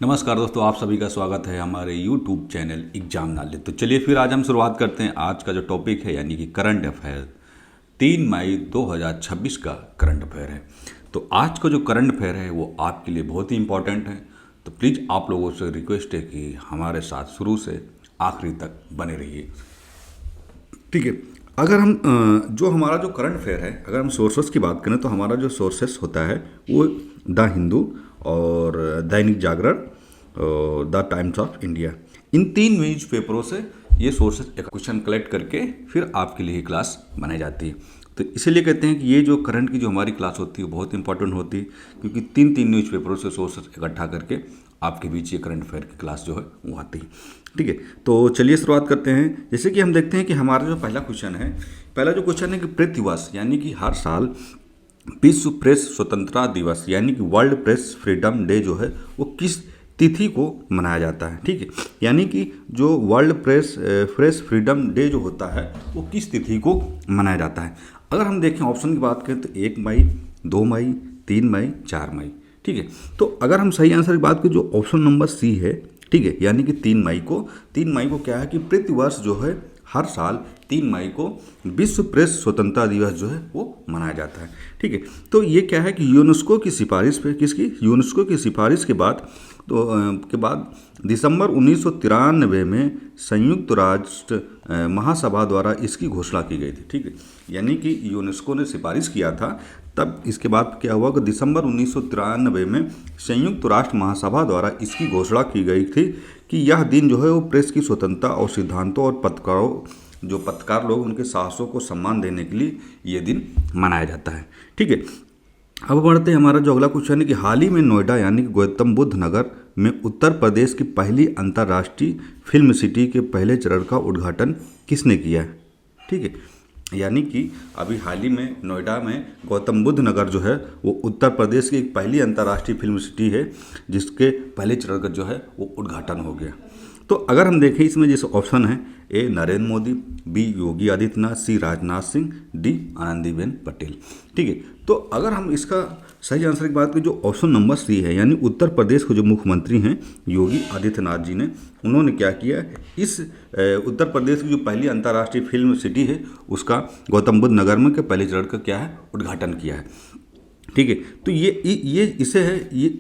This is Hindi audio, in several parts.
नमस्कार दोस्तों, आप सभी का स्वागत है हमारे YouTube चैनल एग्जाम नॉलेज। तो चलिए फिर आज हम शुरुआत करते हैं। आज का जो टॉपिक है यानी कि करंट अफेयर 3 मई 2026 का करंट अफेयर है। तो आज का जो करंट अफेयर है वो आपके लिए बहुत ही इंपॉर्टेंट है। तो प्लीज़ आप लोगों से रिक्वेस्ट है कि हमारे साथ शुरू से आखिरी तक बने रहिए। ठीक है, अगर हम जो हमारा जो करंट अफेयर है, अगर हम सोर्सेस की बात करें तो हमारा जो सोर्सेस होता है वो द हिंदू और दैनिक जागरण और द टाइम्स ऑफ इंडिया, इन तीन न्यूज पेपरों से ये सोर्सेस एक क्वेश्चन कलेक्ट करके फिर आपके लिए क्लास बनाई जाती है। तो इसीलिए कहते हैं कि ये जो करंट की जो हमारी क्लास होती है वो बहुत इंपॉर्टेंट होती है, क्योंकि तीन तीन न्यूज पेपरों से सोर्सेस इकट्ठा करके आपके बीच ये करंट अफेयर की क्लास जो है वो आती है। ठीक है, तो चलिए शुरुआत करते हैं। जैसे कि हम देखते हैं कि हमारा जो पहला क्वेश्चन है, पहला जो क्वेश्चन है कि प्रतिवर्ष यानी कि हर साल विश्व प्रेस स्वतंत्रता दिवस यानी कि वर्ल्ड प्रेस फ्रीडम डे जो है वो किस तिथि को मनाया जाता है। ठीक है, यानी कि जो वर्ल्ड प्रेस फ्रीडम डे जो होता है वो किस तिथि को मनाया जाता है। अगर हम देखें ऑप्शन की बात करें तो 1 मई, 2 मई, 3 मई, 4 मई। ठीक है, तो अगर हम सही आंसर की बात करें जो ऑप्शन नंबर सी है, ठीक है, यानी कि 3 मई को क्या है कि प्रतिवर्ष जो है हर साल 3 मई को विश्व प्रेस स्वतंत्रता दिवस जो है वो मनाया जाता है। ठीक है, तो ये क्या है कि यूनेस्को की सिफारिश पे, किसकी, यूनेस्को की सिफारिश के बाद दिसंबर 1993 में संयुक्त राष्ट्र महासभा द्वारा इसकी घोषणा की गई थी। ठीक है, यानी कि यूनेस्को ने सिफारिश किया था, तब इसके बाद क्या हुआ कि दिसंबर 1993 में संयुक्त राष्ट्र महासभा द्वारा इसकी घोषणा की गई थी कि यह दिन जो है वो प्रेस की स्वतंत्रता और सिद्धांतों और पत्रकार लोग उनके साहसों को सम्मान देने के लिए ये दिन मनाया जाता है। ठीक है, अब बढ़ते हैं। हमारा जो अगला क्वेश्चन है कि हाल ही में नोएडा यानी कि गौतम बुद्ध नगर में उत्तर प्रदेश की पहली अंतर्राष्ट्रीय फिल्म सिटी के पहले चरण का उद्घाटन किसने किया है। ठीक है, यानी कि अभी हाल ही में नोएडा में गौतम बुद्ध नगर जो है वो उत्तर प्रदेश की एक पहली अंतर्राष्ट्रीय फिल्म सिटी है, जिसके पहले चरण का जो है वो उद्घाटन हो गया। तो अगर हम देखें इसमें जैसे ऑप्शन है ए नरेंद्र मोदी, बी योगी आदित्यनाथ, सी राजनाथ सिंह, डी आनंदीबेन पटेल। ठीक है, तो अगर हम इसका सही आंसर की बात करें जो ऑप्शन नंबर सी है, यानी उत्तर प्रदेश के जो मुख्यमंत्री हैं योगी आदित्यनाथ जी ने, उन्होंने क्या किया, इस उत्तर प्रदेश की जो पहली अंतर्राष्ट्रीय फिल्म सिटी है उसका गौतम बुद्ध नगर में के पहले चरण का क्या है उद्घाटन किया है। ठीक है, तो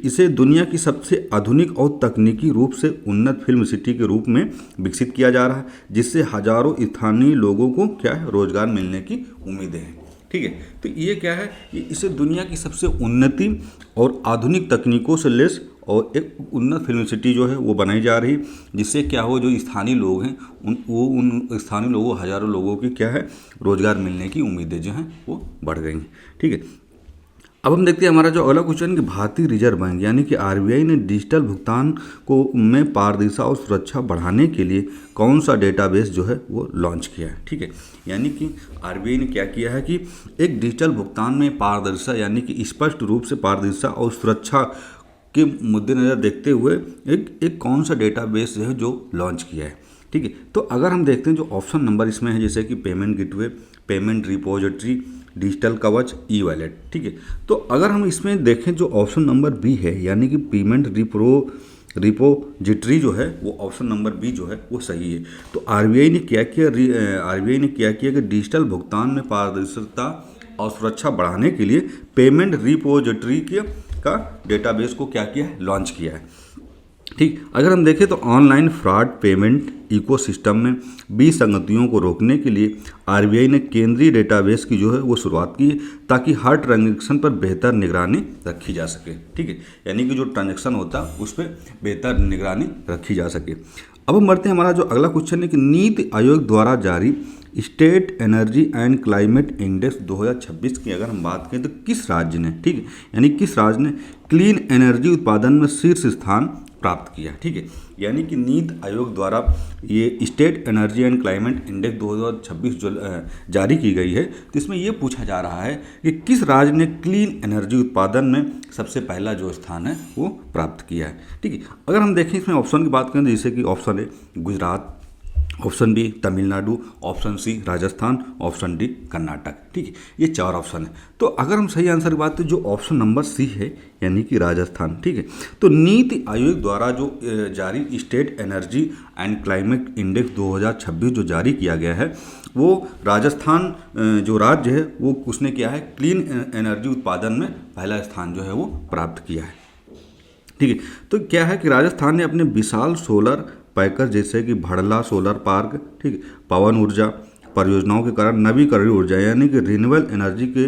इसे दुनिया की सबसे आधुनिक और तकनीकी रूप से उन्नत फिल्म सिटी के रूप में विकसित किया जा रहा है, जिससे हजारों स्थानीय लोगों को क्या है रोजगार मिलने की उम्मीदें हैं। ठीक है, तो ये क्या है, इसे दुनिया की सबसे उन्नति और आधुनिक तकनीकों से लैस और एक उन्नत फिल्म सिटी जो है वो बनाई जा रही है, जिससे क्या हो जो स्थानीय लोग हैं उन स्थानीय लोगों हजारों लोगों की क्या है रोजगार मिलने की उम्मीदें जो हैं वो बढ़ गई हैं। ठीक है, अब हम देखते हैं हमारा जो अगला क्वेश्चन कि भारतीय रिजर्व बैंक यानी कि आरबीआई ने डिजिटल भुगतान को में पारदर्शिता और सुरक्षा बढ़ाने के लिए कौन सा डेटाबेस जो है वो लॉन्च किया है। ठीक है, यानी कि आरबीआई ने क्या किया है कि एक डिजिटल भुगतान में पारदर्शिता यानी कि स्पष्ट रूप से पारदर्शिता और सुरक्षा के मद्देनजर देखते हुए एक कौन सा डेटाबेस जो है जो लॉन्च किया है। ठीक है, तो अगर हम देखते हैं जो ऑप्शन नंबर इसमें है जैसे कि payment gateway, payment repository, digital कवच, ई वॉलेट। ठीक है, तो अगर हम इसमें देखें जो ऑप्शन नंबर बी है यानी कि पेमेंट रिपोजिटरी जो है वो ऑप्शन नंबर बी जो है वो सही है। तो आरबीआई ने क्या किया कि डिजिटल भुगतान में पारदर्शिता और सुरक्षा बढ़ाने के लिए पेमेंट रिपोजिटरी का डेटाबेस को क्या किया है लॉन्च किया है। ठीक, अगर हम देखें तो ऑनलाइन फ्रॉड पेमेंट इकोसिस्टम में विसंगतियों को रोकने के लिए आरबीआई ने केंद्रीय डेटाबेस की जो है वो शुरुआत की है, ताकि हर ट्रांजैक्शन पर बेहतर निगरानी रखी जा सके। ठीक है, यानी कि जो ट्रांजैक्शन होता है उस पर बेहतर निगरानी रखी जा सके। अब हम बढ़ते हैं, हमारा जो अगला क्वेश्चन है कि नीति आयोग द्वारा जारी state energy and climate index 2026 की अगर हम बात करें तो किस राज्य ने, ठीक है, यानी किस राज्य ने क्लीन एनर्जी उत्पादन में शीर्ष स्थान प्राप्त किया। ठीक है, यानी कि नीति आयोग द्वारा ये state energy and climate index 2026 जो जारी की गई है, तो इसमें ये पूछा जा रहा है कि किस राज्य ने क्लीन एनर्जी उत्पादन में सबसे पहला जो स्थान है वो प्राप्त किया है। ठीक है, अगर हम देखें इसमें ऑप्शन की बात करें जैसे कि ऑप्शन है Gujarat, option B Tamil Nadu, option C Rajasthan, option D Karnataka. ठीक है, ये 4 ऑप्शन है। तो अगर हम सही आंसर की बात करें, जो ऑप्शन नंबर सी है यानी कि राजस्थान। ठीक है, तो नीति आयोग द्वारा जो जारी state energy and climate index 2026 जो जारी किया गया है, वो राजस्थान जो राज्य है वो उसने किया है क्लीन एनर्जी उत्पादन में पहला स्थान जो है वो प्राप्त किया है। ठीक है, तो क्या है कि राजस्थान ने अपने विशाल सोलर पैकेज जैसे कि भड़ला सोलर पार्क, ठीक है, पवन ऊर्जा परियोजनाओं के कारण नवीकरणीय ऊर्जा यानी कि रिन्यूएबल एनर्जी के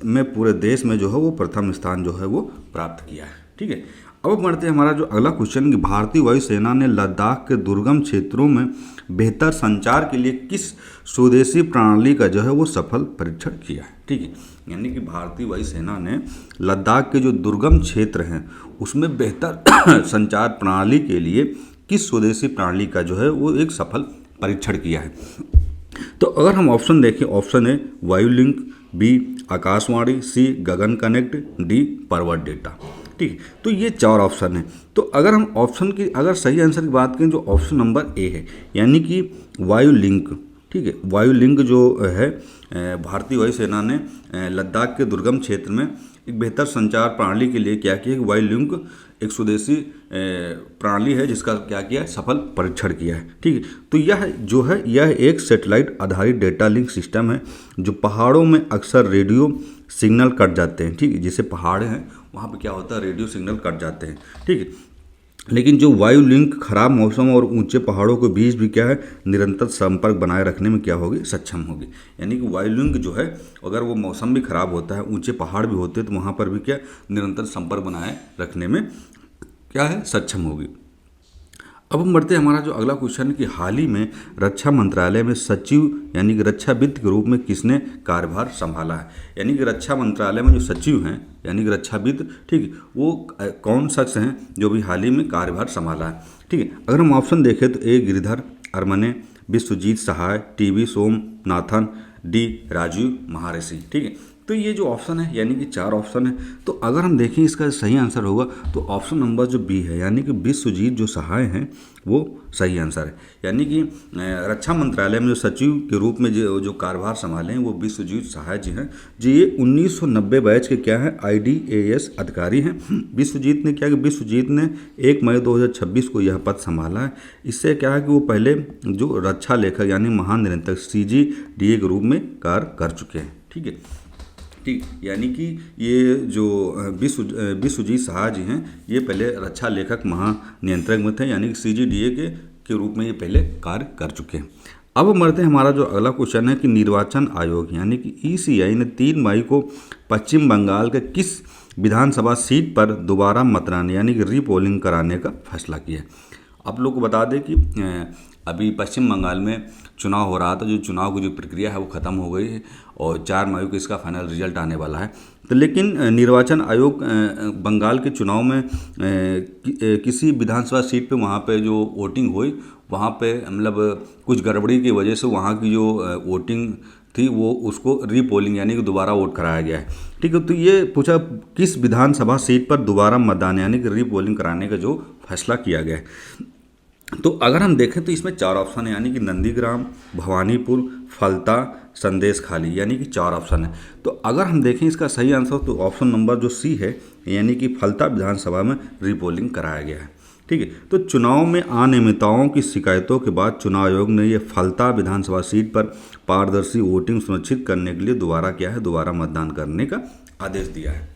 में पूरे देश में जो है वो प्रथम स्थान जो है वो प्राप्त किया है। ठीक है, अब बढ़ते हैं हमारा जो अगला क्वेश्चन कि भारतीय वायुसेना ने लद्दाख के दुर्गम क्षेत्रों में बेहतर संचार के लिए किस स्वदेशी प्रणाली का जो है वो सफल परीक्षण किया है। ठीक है, यानी कि भारतीय वायुसेना ने लद्दाख के जो दुर्गम क्षेत्र हैं उसमें बेहतर संचार प्रणाली के लिए किस स्वदेशी प्रणाली का जो है वो एक सफल परीक्षण किया है। तो अगर हम ऑप्शन देखें, option A Vayulink, B Akashvani, C Gagan connect, D Parvat data. ठीक है, तो ये 4 ऑप्शन है। तो अगर हम ऑप्शन की अगर सही आंसर की बात करें, जो ऑप्शन नंबर ए है यानी कि वायुलिंक। ठीक है, वायुलिंक जो है भारतीय वायुसेना ने लद्दाख के दुर्गम क्षेत्र में एक बेहतर संचार प्रणाली के लिए क्या किया कि वायुलिंक एक स्वदेशी प्रणाली है जिसका क्या किया सफल परीक्षण किया है। ठीक है, तो यह एक सैटेलाइट आधारित डेटा लिंक सिस्टम है जो पहाड़ों में अक्सर रेडियो सिग्नल कट जाते हैं। ठीक है, जैसे पहाड़ हैं वहाँ पे क्या होता है रेडियो सिग्नल कट जाते हैं। ठीक है, लेकिन जो वायु लिंक खराब मौसम और ऊंचे पहाड़ों के बीच भी क्या है निरंतर संपर्क बनाए रखने में क्या होगी सक्षम होगी। यानी कि वायु लिंक जो है अगर वो मौसम भी खराब होता है, ऊंचे पहाड़ भी होते हैं, तो वहाँ पर भी क्या निरंतर संपर्क बनाए रखने में क्या है सक्षम होगी। अब हम बढ़ते हैं हमारा जो अगला क्वेश्चन है कि हाल ही में रक्षा मंत्रालय में सचिव यानी कि रक्षा वित्त के रूप में किसने कार्यभार संभाला है। यानी कि रक्षा मंत्रालय में जो सचिव हैं यानी कि रक्षा वित्त, ठीक है, वो कौन शख्स हैं जो भी हाल ही में कार्यभार संभाला है। ठीक है, अगर हम ऑप्शन देखें तो ए गिरिधर अरमने, विश्वजीत सहाय, टी.वी. सोमनाथन, डी राजीव महर्षि। ठीक है, तो ये जो ऑप्शन है यानी कि 4 ऑप्शन है। तो अगर हम देखें इसका सही आंसर होगा तो ऑप्शन नंबर जो बी है यानी कि विश्वजीत जो सहाय हैं वो सही आंसर है। यानी कि रक्षा मंत्रालय में जो सचिव के रूप में जो कार्यभार संभाले हैं वो विश्वजीत सहाय जी हैं। जी ये 1990 बैच के क्या है IDAS अधिकारी हैं। विश्वजीत ने क्या कि विश्वजीत ने 1 मई 2026 को यह पद संभाला है। इससे क्या है कि वो पहले जो रक्षा लेखक यानी महानिरीक्षक CGDA के रूप में कार्य कर चुके हैं। ठीक है, ठीक, यानी कि ये जो विश्वजीत सहाय जी हैं ये पहले रक्षा लेखक महानियंत्रक में थे यानी कि CGDA के रूप में ये पहले कार्य कर चुके हैं। अब बढ़ते हैं हमारा जो अगला क्वेश्चन है कि निर्वाचन आयोग यानी कि ECI ने 3 मई को पश्चिम बंगाल के किस विधानसभा सीट पर दोबारा मतदान यानी कि रीपोलिंग कराने का फैसला किया है। आप लोग को बता दें कि अभी पश्चिम बंगाल में चुनाव हो रहा था, जो चुनाव की जो प्रक्रिया है वो ख़त्म हो गई है और 4 मई को इसका फाइनल रिजल्ट आने वाला है। तो लेकिन निर्वाचन आयोग बंगाल के चुनाव में किसी विधानसभा सीट पे वहाँ पे जो वोटिंग हुई वहाँ पे मतलब कुछ गड़बड़ी की वजह से वहाँ की जो वोटिंग थी वो उसको रीपोलिंग यानी कि दोबारा वोट कराया गया है। ठीक है, तो ये पूछा किस विधानसभा सीट पर दोबारा मतदान यानी कि रीपोलिंग कराने का जो फैसला किया गया है। तो अगर हम देखें तो इसमें 4 ऑप्शन है यानी कि नंदीग्राम, भवानीपुर, फलता, संदेश खाली यानी कि 4 ऑप्शन है। तो अगर हम देखें इसका सही आंसर तो ऑप्शन नंबर जो सी है यानी कि फलता विधानसभा में रीपोलिंग कराया गया है। ठीक है, तो चुनाव में अनियमितताओं की शिकायतों के बाद चुनाव आयोग ने यह फलता विधानसभा सीट पर पारदर्शी वोटिंग सुनिश्चित करने के लिए दोबारा मतदान करने का आदेश दिया है।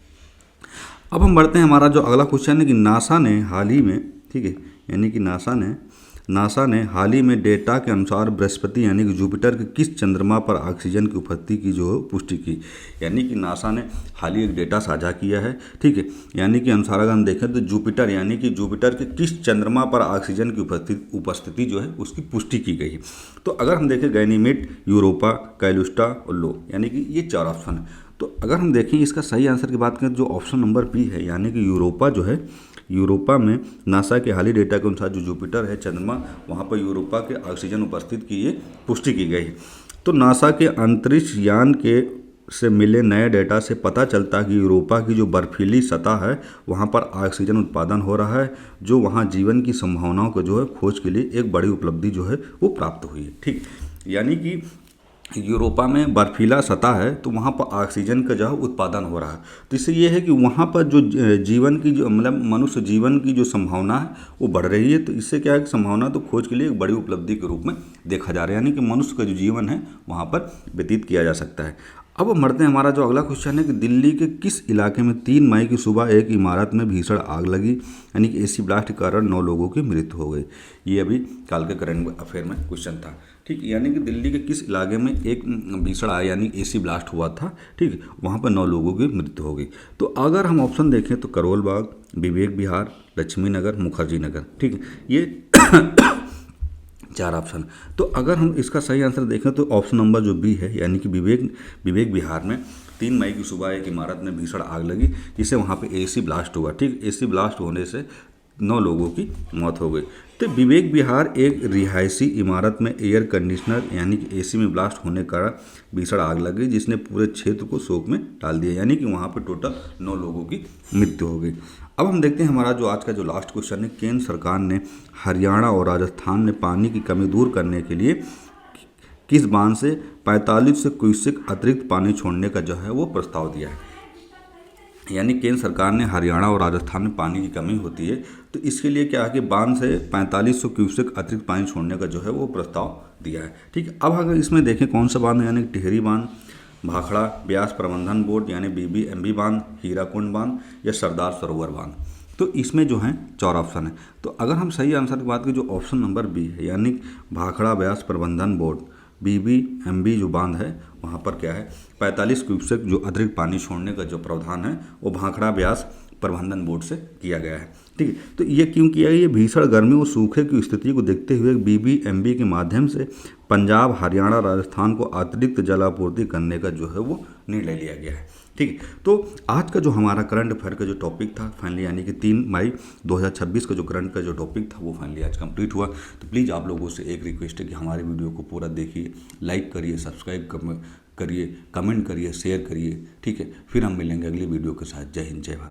अब हम बढ़ते हैं हमारा जो अगला क्वेश्चन है कि नासा ने हाल ही में, ठीक है, यानी कि नासा ने हाल ही में डेटा के अनुसार बृहस्पति यानी कि जुपिटर के किस चंद्रमा पर ऑक्सीजन की उपस्थिति की जो पुष्टि की। यानी कि नासा ने हाल ही एक डेटा साझा किया है। ठीक है, यानी कि अनुसार अगर हम देखें तो जुपिटर यानी कि जुपिटर के किस चंद्रमा पर ऑक्सीजन की उपस्थिति जो है उसकी पुष्टि की गई है। तो अगर हम देखें गैनीमेड, यूरोपा, कैलुस्टा और लो यानी कि ये 4 ऑप्शन है। तो अगर हम देखें इसका सही आंसर की बात करें जो ऑप्शन नंबर बी है यानी कि यूरोपा जो है, यूरोपा में नासा के हाल ही डेटा के अनुसार जो जुपिटर है चंद्रमा वहाँ पर यूरोपा के ऑक्सीजन उपस्थित की ये पुष्टि की गई है। तो नासा के अंतरिक्ष यान के से मिले नए डेटा से पता चलता है कि यूरोपा की जो बर्फीली सतह है वहाँ पर ऑक्सीजन उत्पादन हो रहा है, जो वहाँ जीवन की संभावनाओं को जो है खोज के लिए एक बड़ी उपलब्धि जो है वो प्राप्त हुई है। ठीक, यानी कि यूरोपा में बर्फीला सतह है तो वहाँ पर ऑक्सीजन का जो है उत्पादन हो रहा है। तो इससे ये है कि वहाँ पर जो जीवन की जो मतलब मनुष्य जीवन की जो संभावना है वो बढ़ रही है। तो इससे क्या है कि संभावना तो खोज के लिए एक बड़ी उपलब्धि के रूप में देखा जा रहा है, यानी कि मनुष्य का जो जीवन है वहाँ पर व्यतीत किया जा सकता है। अब बढ़ते हैं, हमारा जो अगला क्वेश्चन है कि दिल्ली के किस इलाके में 3 मई की सुबह एक इमारत में भीषण आग लगी, यानी कि एसी ब्लास्ट के कारण 9 लोगों की मृत्यु हो गई। ये अभी काल के करंट अफेयर में क्वेश्चन था। ठीक, यानी कि दिल्ली के किस इलाके में एक भीषण आग यानी एसी ब्लास्ट हुआ था, ठीक, वहाँ पर 9 लोगों की मृत्यु हो गई। तो अगर हम ऑप्शन देखें तो करोल बाग, विवेक विहार, लक्ष्मी नगर, मुखर्जी नगर। ठीक, ये 4 ऑप्शन। तो अगर हम इसका सही आंसर देखें तो ऑप्शन नंबर जो बी है, यानी कि विवेक विहार में 3 मई की सुबह एक इमारत में भीषण आग लगी जिससे वहाँ पे एसी ब्लास्ट हुआ। ठीक, एसी ब्लास्ट होने से 9 लोगों की मौत हो गई। तो विवेक विहार एक रिहायशी इमारत में एयर कंडीशनर यानी कि एसी में ब्लास्ट होने का भीषण आग लगी जिसने पूरे क्षेत्र को शोक में डाल दिया, यानी कि वहाँ पर टोटल 9 लोगों की मृत्यु हो गई। अब हम देखते हैं हमारा जो आज का जो लास्ट क्वेश्चन है, केंद्र सरकार ने हरियाणा और राजस्थान में पानी की कमी दूर करने के लिए किस बांध से 4500 क्यूसेक अतिरिक्त पानी छोड़ने का जो है वो प्रस्ताव दिया है। यानी केंद्र सरकार ने हरियाणा और राजस्थान में पानी की कमी होती है तो इसके लिए क्या है कि बांध से 4500 क्यूसेक अतिरिक्त पानी छोड़ने का जो है वो प्रस्ताव दिया है। ठीक, अब अगर इसमें देखें कौन सा बांध है, यानी टिहरी बांध, भाखड़ा ब्यास प्रबंधन बोर्ड यानी BBMB बांध, हीराकुंड बांध या सरदार सरोवर बांध। तो इसमें जो है 4 ऑप्शन है। तो अगर हम सही आंसर की बात करें जो ऑप्शन नंबर बी है, यानी भाखड़ा ब्यास प्रबंधन बोर्ड BBMB जो बांध है वहाँ पर क्या है 45 क्यूसेक जो अतिरिक्त पानी छोड़ने का जो प्रावधान है वो भाखड़ा ब्यास प्रबंधन बोर्ड से किया गया है। ठीक है, तो ये क्यों किया गया? ये भीषण गर्मी और सूखे की स्थिति को देखते हुए BBMB के माध्यम से पंजाब, हरियाणा, राजस्थान को अतिरिक्त जलापूर्ति करने का जो है वो निर्णय लिया गया है। ठीक है, तो आज का जो हमारा करंट अफेयर का जो टॉपिक था फाइनली, यानी कि 3 मई 2026 का जो करंट का जो टॉपिक था वो फाइनली आज कंप्लीट हुआ। तो प्लीज़ आप लोगों से एक रिक्वेस्ट है कि हमारी वीडियो को पूरा देखिए, लाइक करिए, सब्सक्राइब करिए, कमेंट करिए, शेयर करिए। ठीक है, फिर हम मिलेंगे अगली वीडियो के साथ। जय हिंद, जय भारत।